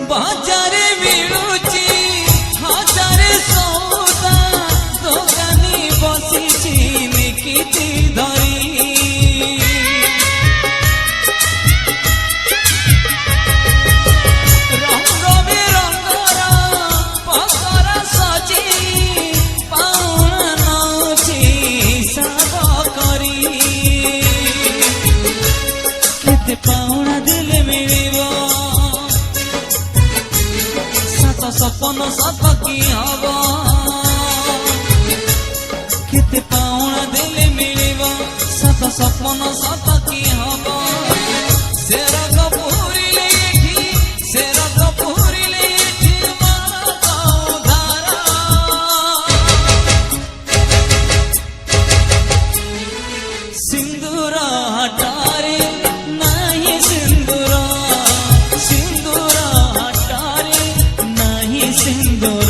बाजारे मिलुची हजारे सौदा दोकानी बसिची निकिती धरी रंग बिरंगर पकड़ा सजी पाउना नौची हिसाब करी केते पाउना दिले मिलिबो सपन सत की हब केते पाउना दिले मिलिबो सत सपन सत की हब शेर कपूरिले एठी शेर कपूरिले एठी माता उधारा सिंदूर हटारे नहीं सिंदूर सिंदूर हटारे नहीं सिंदूर